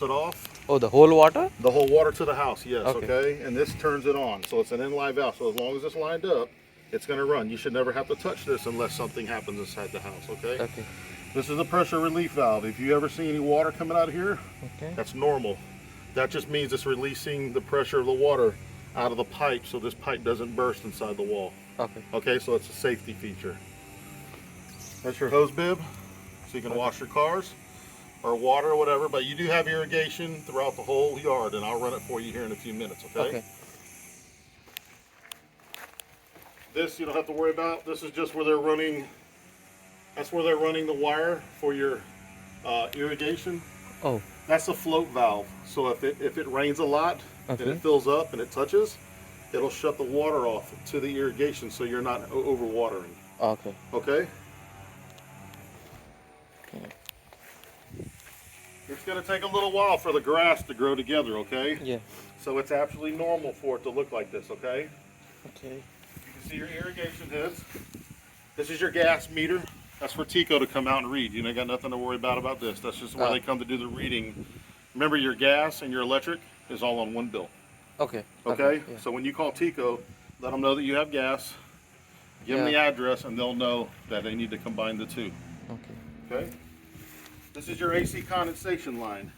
it off. Oh, the whole water? The whole water to the house, yes, Okay. okay? And this turns it on. So it's an in-line valve. So as long as it's lined up, it's gonna run. You should never have to touch this unless something happens inside the house, okay? Okay. This is a pressure relief valve. If you ever see any water coming out of here, Okay. that's normal. That just means it's releasing the pressure of the water out of the pipe so this pipe doesn't burst inside the wall. Okay. Okay, so it's a safety feature. That's your hose bib, so you can wash your cars or water or whatever, but you do have irrigation throughout the whole yard, and I'll run it for you here in a few minutes, okay? Okay. This you don't have to worry about. This is just where they're running, that's where they're running the wire for your irrigation. Oh. That's a float valve. So if it rains a lot and Okay. it fills up and it touches, it'll shut the water off to the irrigation so you're not overwatering. Okay. Okay? Okay. It's going to take a little while for the grass to grow together, okay? Yeah. So it's absolutely normal for it to look like this, okay? Okay. You can see your irrigation heads. This is your gas meter. That's for Tico to come out and read. You ain't got nothing to worry about this. That's just where they come to do the reading. Remember, your gas and your electric is all on one bill. Okay. Okay? Yeah. So when you call Tico, let them know that you have gas. Give them the address, and they'll know that they need to combine the two. Okay. Okay? This is your AC condensation line.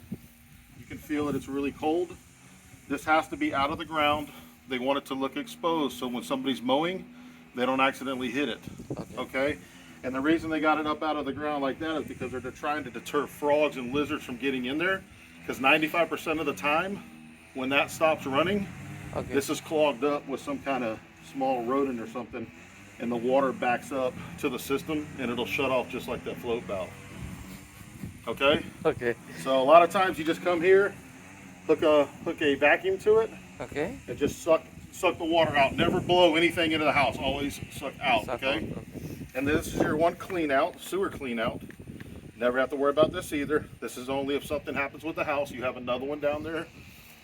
You can feel it, it's really cold. This has to be out of the ground. They want it to look exposed so when somebody's mowing, they don't accidentally hit it. Okay? And the reason they got it up out of the ground like that is because they're trying to deter frogs and lizards from getting in there. Because 95% of the time, when that stops running, this is clogged up with some kind of small rodent or something, and the water backs up to the system, and it'll shut off just like that float valve. Okay? Okay. So a lot of times you just come here, hook a vacuum to it, Okay. and just suck the water out. Never blow anything into the house. Always suck out, okay? And this is your one clean out, sewer clean out. Never have to worry about this either. This is only if something happens with the house. You have another one down there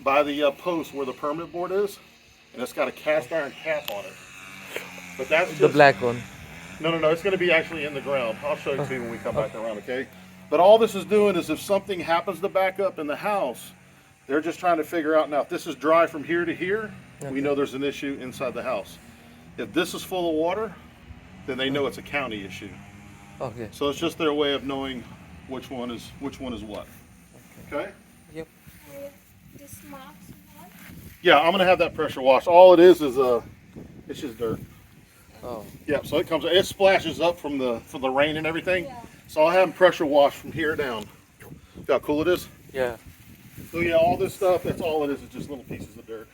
by the post where the permanent board is, and it's got a cast iron cap on it. But that's just, The black one. No, it's going to be actually in the ground. I'll show it to you when we come back around, okay? But all this is doing is if something happens to back up in the house, they're just trying to figure out now if this is dry from here to here, we know there's an issue inside the house. If this is full of water, then they know it's a county issue. Okay. So it's just their way of knowing which one is what. Okay? Yep. This marks what? Yeah, I'm gonna have that pressure wash. All it is it's just dirt. Oh. Yeah, so it splashes up from the rain and everything. Yeah. So I'll have them pressure wash from here down. See how cool it is? Yeah. So yeah, all this stuff, that's all it is just little pieces of dirt.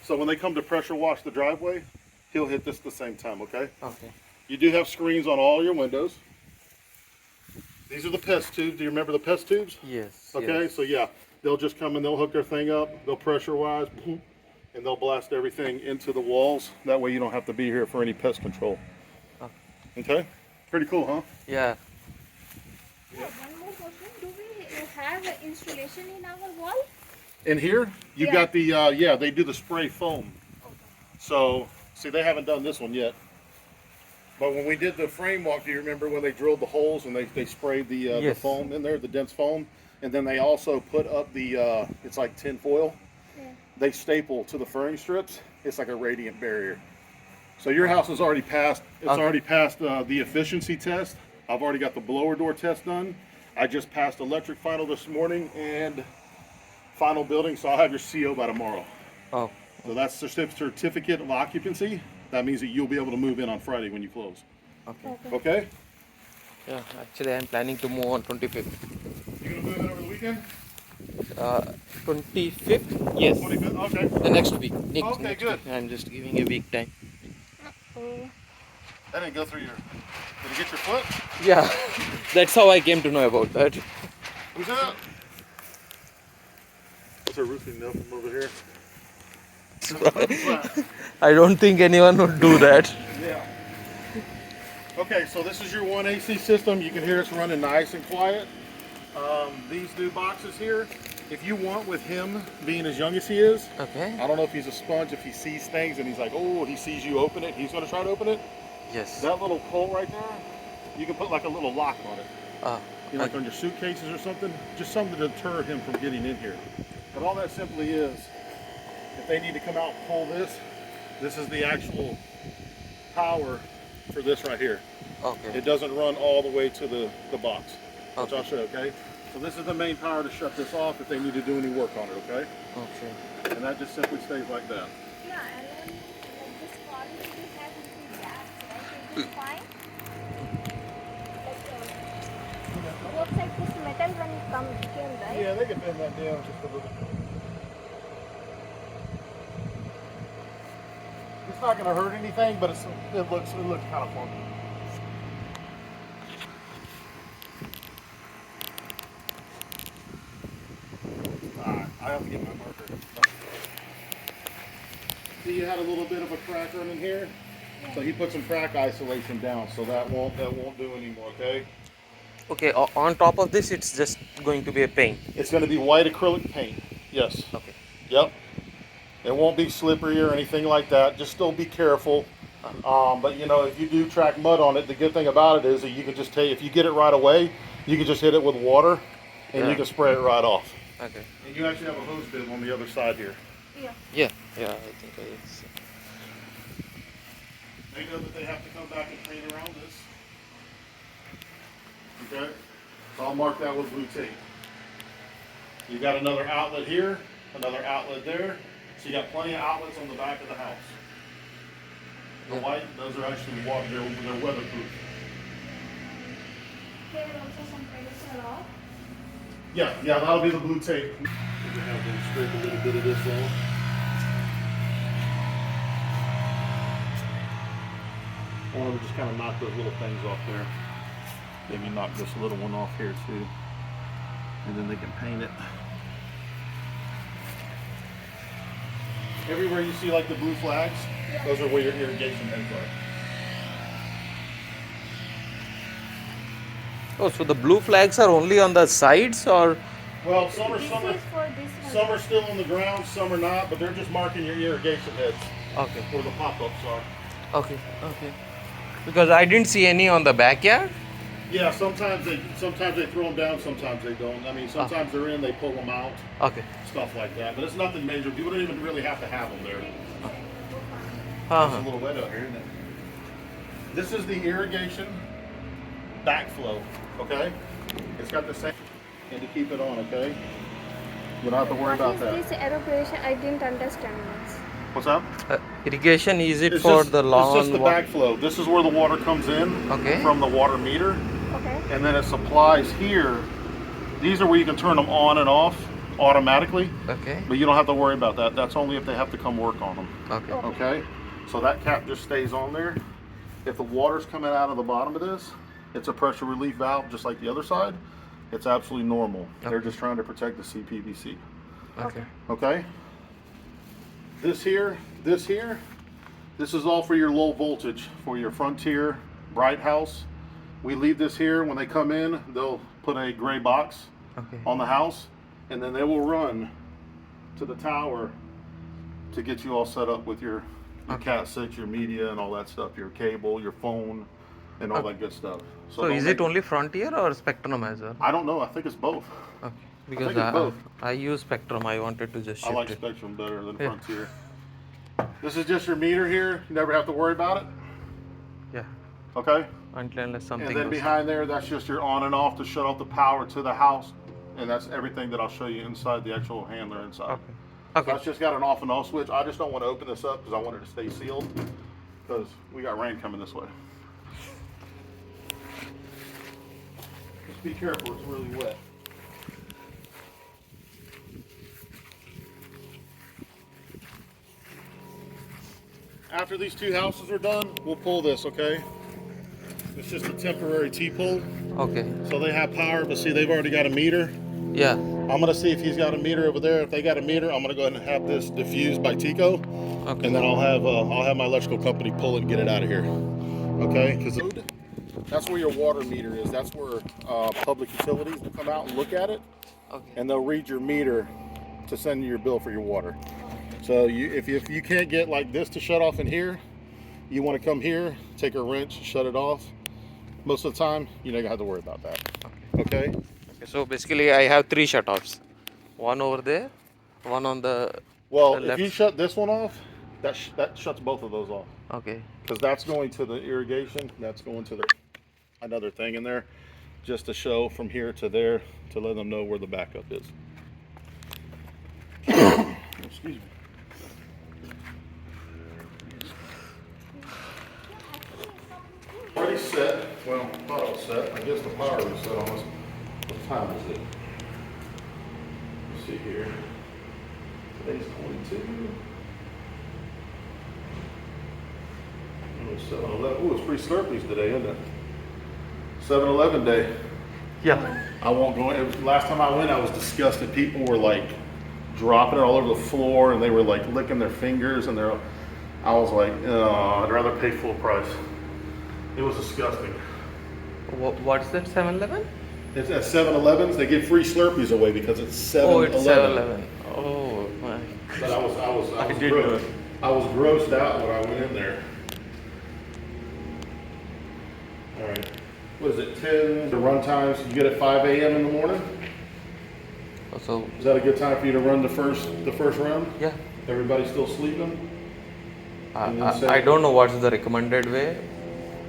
So when they come to pressure wash the driveway, he'll hit this at the same time, okay? Okay. You do have screens on all your windows. These are the pest tubes. Do you remember the pest tubes? Yes. Okay, Yes. so yeah, they'll just come and they'll hook their thing up, they'll pressurize, and they'll blast everything into the walls. That way you don't have to be here for any pest control. Okay? Pretty cool, huh? Yeah. Yeah, one more question. Do we have installation in our wall? In here, you got the, they do the spray foam. So, see, they haven't done this one yet. But when we did the frame walk, do you remember when they drilled the holes and they sprayed the foam in there, the dense foam? And then they also put up the, it's like tin foil. Yeah. They staple to the furring strips. It's like a radiant barrier. So your house has already passed, already passed the efficiency test. I've already got the blower door test done. I just passed electric final this morning and final building, so I'll have your CO by tomorrow. Oh. So that's the certificate of occupancy. That means that you'll be able to move in on Friday when you close. Okay. Okay? Yeah. Actually, I'm planning to move on 25th. You gonna move in over the weekend? 25th? Yes. 25th? Okay. The next week. Okay, good. Week. I'm just giving a week time. Oh. That didn't go through your. Did it get your foot? Yeah. That's how I came to know about that. Who's that? What's a roofing nail from over here? I don't think anyone would do that. Yeah. Okay, so this is your one AC system. You can hear it's running nice and quiet. These new boxes here, if you want, with him being as young as he is, Okay. I don't know if he's a sponge, if he sees things and he's like, oh, he sees you open it, he's going to try to open it. Yes. That little pole right there, you can put like a little lock on it. Ah. you know, like on your suitcases or something, just something to deter him from getting in here. But all that simply is, if they need to come out and pull this, this is the actual power for this right here. Okay. It doesn't run all the way to the box, which Okay. I'll show you, okay? So this is the main power to shut this off if they need to do any work on it, okay? Okay. And that just simply stays like that. Yeah, and then like this quality they have with the gas, right? Is it fine? Like both sides this metal when it came, right? Yeah, they can bend that down just a little bit. It's not going to hurt anything, but it looks kind of funky. Alright, I have to get my marker. See, you had a little bit of a crack running here, so he put some crack isolation down, so that won't do anymore. Okay. Okay. On top of this, it's just going to be a paint. It's going to be white acrylic paint. Yes. Okay. Yep. It won't be slippery or anything like that. Just still be careful. But you know, if you do track mud on it, the good thing about it is that you can just take, if you get it right away, you can just hit it with water and you can spray it right off. Okay. And you actually have a hose bib on the other side here. Yeah. Yeah. Yeah. I think it's. They know that they have to come back and paint around this. Okay? So I'll mark that with blue tape. You got another outlet here, another outlet there. So you got plenty of outlets on the back of the house. The white, those are actually water, they're weatherproof. Here also some pedestal off. Yeah, that'll be the blue tape. You have to scrape a little bit of this off. I want to just kind of knock those little things off there. Maybe knock this little one off here too. And then they can paint it. Everywhere you see like the blue flags, those are where your irrigation heads are. Oh, so the blue flags are only on the sides, or? Well, some are This is for this one. some are still on the ground, some are not, but they're just marking your irrigation heads Okay. where the pop-ups are. Okay. Okay. Because I didn't see any on the backyard. Yeah, sometimes they throw them down, sometimes they don't. I mean, sometimes they're in, they pull them out, Okay. stuff like that. But it's nothing major. You wouldn't even really have to have them there. It's a Uh-huh. little wet out here, isn't it? This is the irrigation backflow, okay? It's got the same, and to keep it on, okay? You don't have to worry about What that. is this aeropressure? I didn't understand this. What's up? Irrigation, is it It's for just, the lawn? It's just the backflow. This is where the water comes in Okay. from the water meter, Okay. and then it supplies here. These are where you can turn them on and off automatically, Okay. but you don't have to worry about that. That's only if they have to come work on them. Okay. Okay? So that cap just stays on there. If the water's coming out of the bottom of this, it's a pressure relief valve just like the other side. It's absolutely normal. They're just trying to protect the CPVC. Okay. Okay? This here, this is all for your low voltage, for your Frontier, Bright House. We leave this here. When they come in, they'll put a gray box Okay. on the house, and then they will run to the tower to get you all set up with your Cat 6, your media and all that stuff, your cable, your phone, and all that good stuff. So don't is make- it only Frontier or Spectrum as well? I don't know. I think it's both. Okay. Because it's both. I use Spectrum. I wanted to just I shift like it. Spectrum better than Yeah. Frontier. This is just your meter here. You never have to worry about it. Yeah. Okay? Until unless something And then goes. behind there, that's just your on and off to shut off the power to the house. And that's everything that I'll show you inside the actual handler inside. Okay. Okay. That's just got an off and off switch. I just don't want to open this up because I want it to stay sealed because we got rain coming this way. Just be careful, it's really wet. After these two houses are done, we'll pull this, okay? It's just a temporary T-pull. Okay. So they have power, but see, they've already got a meter. Yeah. I'm gonna see if he's got a meter over there. If they got a meter, I'm gonna go ahead and have this diffused by Tico, Okay. and then I'll have my electrical company pull it and get it out of here. Okay? Because that's where your water meter is. That's where public utilities will come out and look at it, Okay. and they'll read your meter to send you your bill for your water. So if you can't get like this to shut off in here, you want to come here, take a wrench, shut it off. Most of the time, you're not gonna have to worry about that. Okay. Okay? Okay, so basically I have 3 shutoffs. One over there, one on the Well, if you left. shut this one off, that shuts both of those off. Okay. Because that's going to the irrigation, that's going to the another thing in there, just to show from here to there to let them know where the backup is. Excuse me. Already set. Well, thought it was set. I guess the power was set on us. What time is it? Let's see here. Today's 22. Oh, 7-Eleven. Ooh, it's pretty Slurpees today, isn't it? 7-Eleven day. Yeah. I won't go in. Last time I went, I was disgusted. People were like dropping it all over the floor, and they were like licking their fingers, and I was like, oh, I'd rather pay full price. It was disgusting. What's that 7-Eleven? It's at 7-Elevens. They give free Slurpees away because it's 7-Eleven. Oh, it's 7-Eleven. Oh my. But I was did gross. know. I was grossed out when I went in there. All right. What is it? 10. The run times you get at 5 a.m. in the morning. So Is that a good time for you to run the first run? yeah. Everybody's still sleeping. And then say- I don't know what's the recommended way.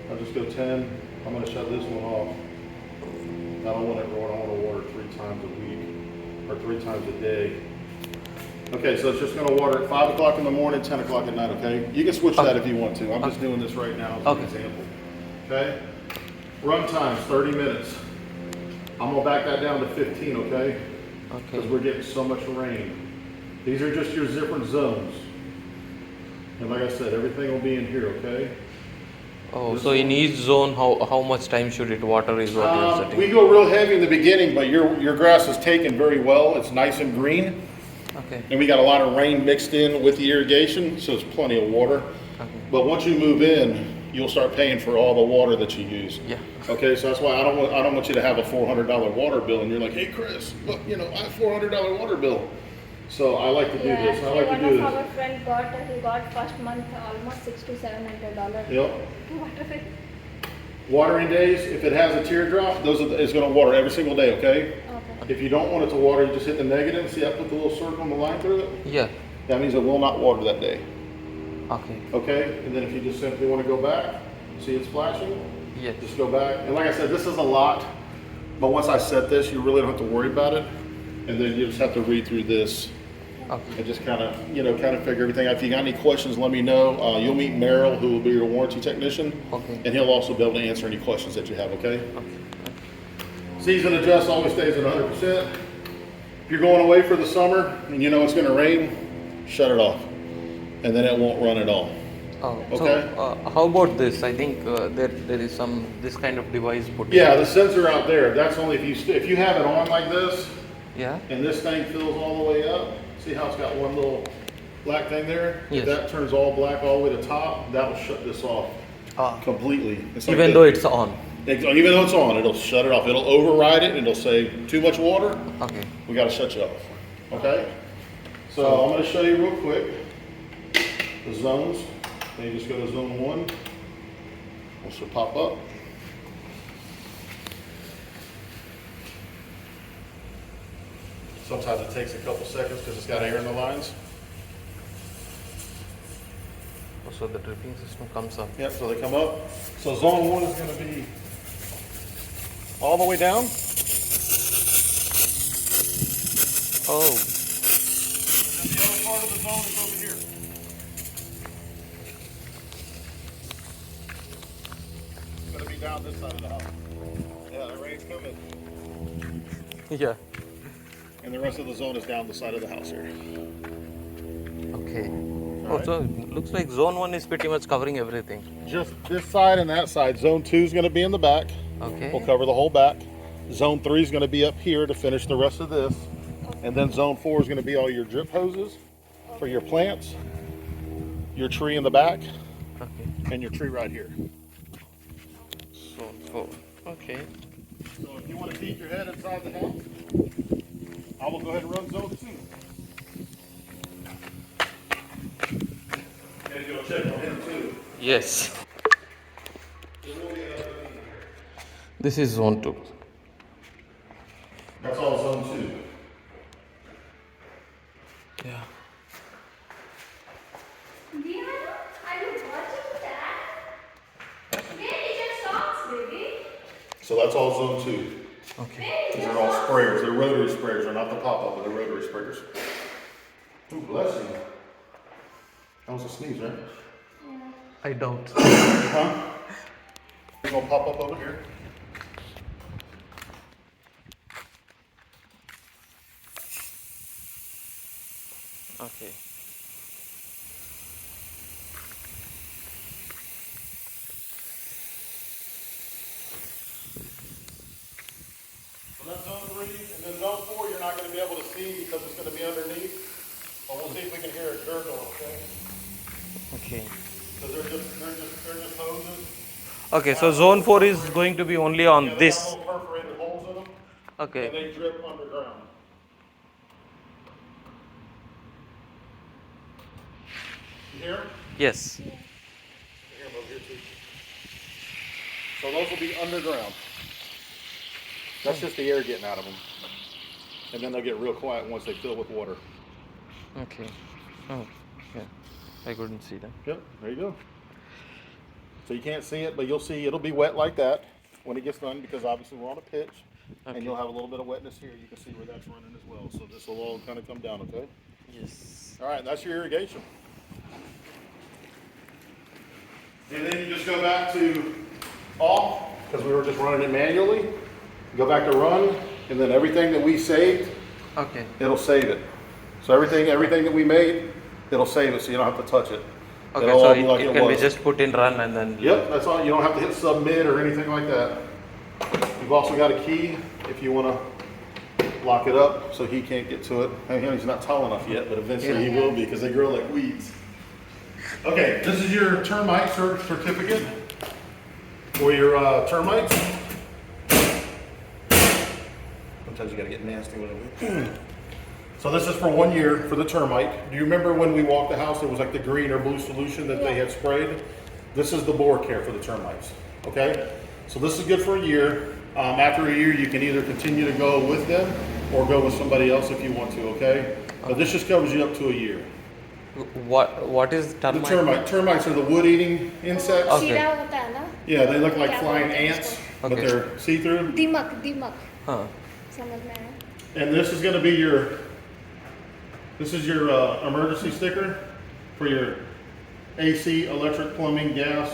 I'll just go 10. I'm going to shut this one off. I don't want it rolling. I want to water 3 times a week or 3 times a day. Okay, so it's just going to water at 5 o'clock in the morning, 10 o'clock at night, okay? You can switch that if you want to. I'm just doing this right now as an example. Okay? Run times, 30 minutes. I'm going to back that down to 15, okay? Because we're getting so much rain. These are just your different zones. And like I said, everything will be in here, okay? Oh, so in each zone, how much time should it water is what you're setting? We go real heavy in the beginning, but your grass is taken very well. It's nice and green. Okay. And we got a lot of rain mixed in with the irrigation, so it's plenty of water. Okay. But once you move in, you'll start paying for all the water that you use. Yeah. Okay, so that's why I don't want you to have a $400 water bill, and you're like, hey Chris, look, I have a $400 water bill. So I like to do this. I like to do one of this. our friend he got first month almost $600 to $700. Yep. Water bill. Watering days, if it has a teardrop, it's going to water every single day, okay? Okay. If you don't want it to water, you just hit the negative. See, I put the little circle on the line through it? Yeah. That means it will not water that day. Okay. Okay? And then if you just simply want to go back, see it's flashing? Yes. Just go back. And like I said, this is a lot, but once I set this, you really don't have to worry about it. And then you just have to read through this Okay. and just kind of figure everything out. If you got any questions, let me know. You'll meet Merrill, who will be your warranty technician. Okay. And he'll also be able to answer any questions that you have, okay? Okay. Season adjust always stays at 100%. If you're going away for the summer and you know it's going to rain, shut it off. And then it won't run at all. Oh, Okay. so how about this? I think there is this kind of device put. Yeah, the sensor out there, that's only if you have it on like this, Yeah. and this thing fills all the way up. See how it's got one little black thing there? Yes. If that turns all black all the way to the top, that'll shut this off completely. It's like Even though it's on. even though it's on, it'll shut it off. It'll override it and it'll say too much water. Okay. We got to shut you off. Okay? So I'm going to show you real quick the zones. Then you just go to zone 1. This will pop up. Sometimes it takes a couple seconds because it's got air in the lines. So the dripping system comes up. Yep, so they come up. So zone 1 is going to be all the way down. Oh. And the other part of the zone is over here. It's going to be down this side of the house. Yeah, the rain's coming. Yeah. And the rest of the zone is down the side of the house here. Okay. Oh, Alright. so it looks like zone 1 is pretty much covering everything. Just this side and that side. Zone 2 is going to be in the back. Okay. We'll cover the whole back. Zone 3 is going to be up here to finish the rest of this. And then zone 4 is going to be all your drip hoses for your plants, your tree in the back, Okay. and your tree right here. Zone 4. Okay. So if you want to keep your head inside the house, I will go ahead and run zone 2. And you'll check on him too. Yes. This is zone 2. Yeah. Neeraj, are you watching that? Where is your socks, baby? So that's all zone 2. Okay. These are all sprayers. They're rotary sprayers. They're not the pop-up, but they're rotary sprayers. Ooh, bless you. That was a sneeze, right? I doubt. Huh? It's gonna pop up over here. Okay. So that's zone 3, and then zone 4 you're not going to be able to see because it's going to be underneath. But we'll see if we can hear it gurgle, okay? Okay. So they're just hoses. Okay, so zone 4 is going to be only on Yeah, they this. got little perforated holes in them, Okay. and they drip underground. You hear them? Yes. I hear them over here too. So those will be underground. That's just the air getting out of them. And then they'll get real quiet once they fill with water. Okay. Oh, yeah. I couldn't see that. Yep, there you go. So you can't see it, but you'll see it'll be wet like that when it gets done because obviously we're on a pitch. Okay. And you'll have a little bit of wetness here. You can see where that's running as well. So this will all kind of come down, okay? Yes. All right, that's your irrigation. And then you just go back to off, because we were just running it manually. Go back to run, and then everything that we saved, Okay. it'll save it. So everything that we made, it'll save it so you don't have to touch it. Okay, It'll so all it, be like it it can be was. just put in run and then. Yep, that's all. You don't have to hit submit or anything like that. You've also got a key if you want to lock it up so he can't get to it. I mean, he's not tall enough yet, but eventually he will be because they grow like weeds. Okay, this is your termite certificate for your termites. Sometimes you got to get nasty with it. So this is for 1 year for the termite. Do you remember when we walked the house, there was like the green or blue solution that they had sprayed? This is the bore care for the termites, okay? So this is good for a year. After a year, you can either continue to go with them or go with somebody else if you want to, okay? But this just covers you up to a year. What is The termite? termites are the wood-eating insects. Okay. कीड़ा होता है ना? Yeah, they look like क्या flying बोलते हैं ants, उसको? but Okay. they're see-through. दिमक Huh. समझ में आया? And this is going to be your emergency sticker for your AC, electric, plumbing, gas,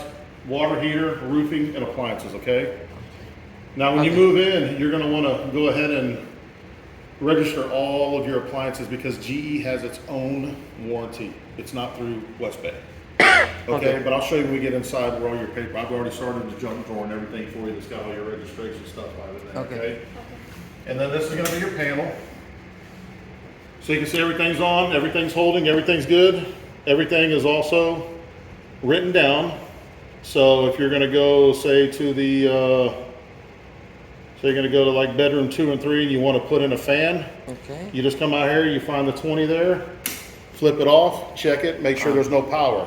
water heater, roofing, and appliances, okay? Now when you Okay. move in, you're going to want to go ahead and register all of your appliances because GE has its own warranty. It's not through Westbay. Okay, but I'll show you when we get inside where all your paper, I've already started the junk drawer and everything for you that's got all your registration stuff on it, Okay. okay? And then this is going to be your panel. So you can see everything's on, everything's holding, everything's good. Everything is also written down. So if you're going to go, say, to the, so you're going to go to like bedroom 2 and 3 and you want to put in a fan, Okay. you just come out here, you find the 20 there, flip it off, check it, make sure there's no power.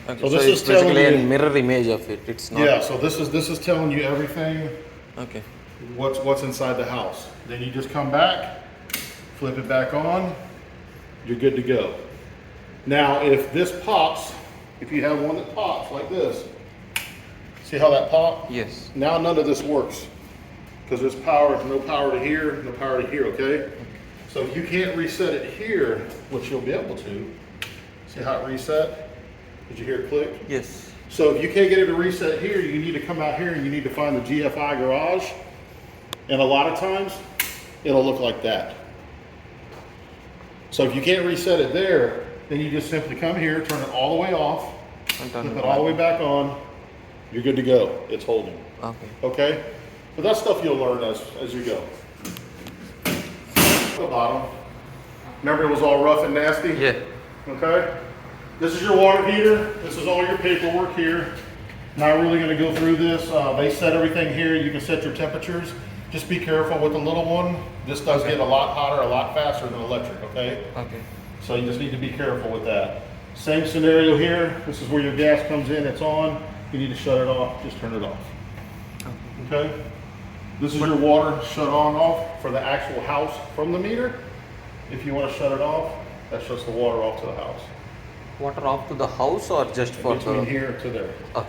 Okay. So So, this it's is telling basically a you- mirror image of it. It's not. Yeah, so this is telling you everything Okay. what's inside the house. Then you just come back, flip it back on, you're good to go. Now, if this pops, if you have one that pops like this, see how that popped? Yes. Now none of this works because there's no power to here, no power to here, okay? So if you can't reset it here, which you'll be able to, see how it reset? Did you hear it click? Yes. So if you can't get it to reset here, you need to come out here and you need to find the GFI garage. And a lot of times, it'll look like that. So if you can't reset it there, then you just simply come here, turn it all the way off, And turn flip it it all the way back. back on, you're good to go. It's holding. Okay. Okay? But that's stuff you'll learn as you go. The bottom. Remember it was all rough and nasty? Yeah. Okay? This is your water heater. This is all your paperwork here. Not really going to go through this. They set everything here. You can set your temperatures. Just be careful with the little one. This does get a lot hotter, a lot faster than electric, okay? Okay. So you just need to be careful with that. Same scenario here. This is where your gas comes in. It's on. You need to shut it off. Just turn it off. Okay? This is your water shut on off for the actual house from the meter. If you want to shut it off, That shuts the water off to the house. Water off to the house or just for Between the? here to there. Okay.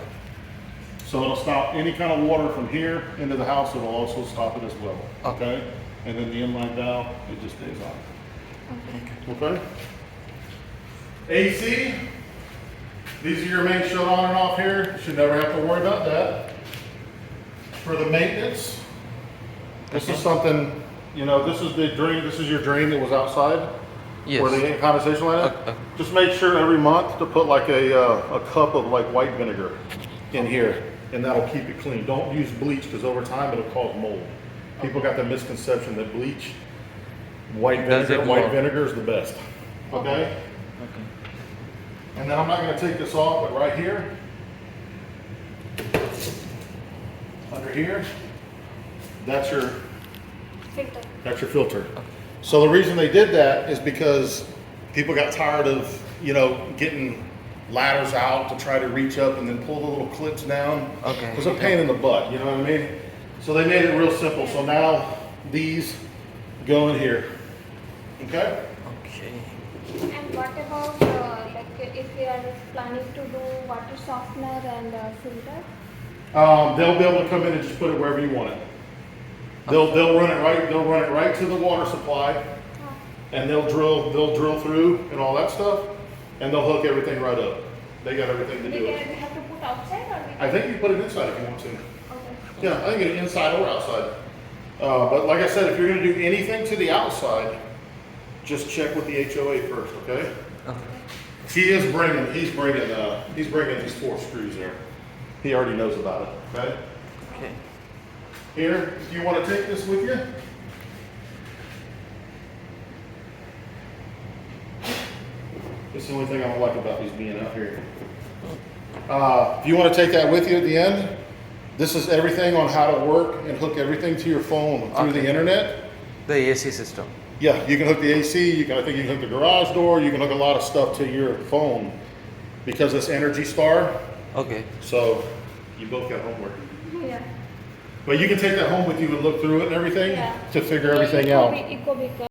So it'll stop any kind of water from here into the house. It'll also stop it as well. Okay. Okay? And then the inline valve, it just stays on. Okay? AC, these are your main shut on and off here. Should never have to worry about that. For the maintenance, this is something, you know, this is the drain, this is your drain that was outside. Yes. Where the condensation line is. Okay. Just make sure every month to put like a cup of like white vinegar in here, and that'll keep it clean. Don't use bleach because over time it'll cause mold. People got the misconception that bleach, white Does vinegar, it white more? vinegar is the best. Okay? Okay. And then I'm not going to take this off, but right here, under here, that's your Filter. That's your filter. So the reason they did that is because people got tired of, you know, getting ladders out to try to reach up and then pull the little clips down. Okay. It was a pain in the butt, you know what I mean? So they made it real simple. So now these go in here. Okay? Okay. And what about like if we are planning to do water softener and filter? They'll be able to come in and just put it wherever you want it. They'll run it right to the water supply, and they'll drill through and all that stuff, and they'll hook everything right up. They got everything to do We it. have to put outside or we I think you put it inside if you want to. Okay. Yeah, I think it inside or outside. But like I said, if you're going to do anything to the outside, just check with the HOA first, okay? He's bringing these 4 screws there. He already knows about it, okay? Okay. Here, if you want to take this with you. That's the only thing I don't like about these being out here. If you want to take that with you at the end, this is everything on how to work and hook everything to your phone through the internet. The AC system. Yeah, you can hook the AC, I think you can hook the garage door, you can hook a lot of stuff to your phone because it's Energy Star. Okay. So you both got homework. Yeah. But you can take that home with you and look through it and everything Yeah. to figure everything out. Eco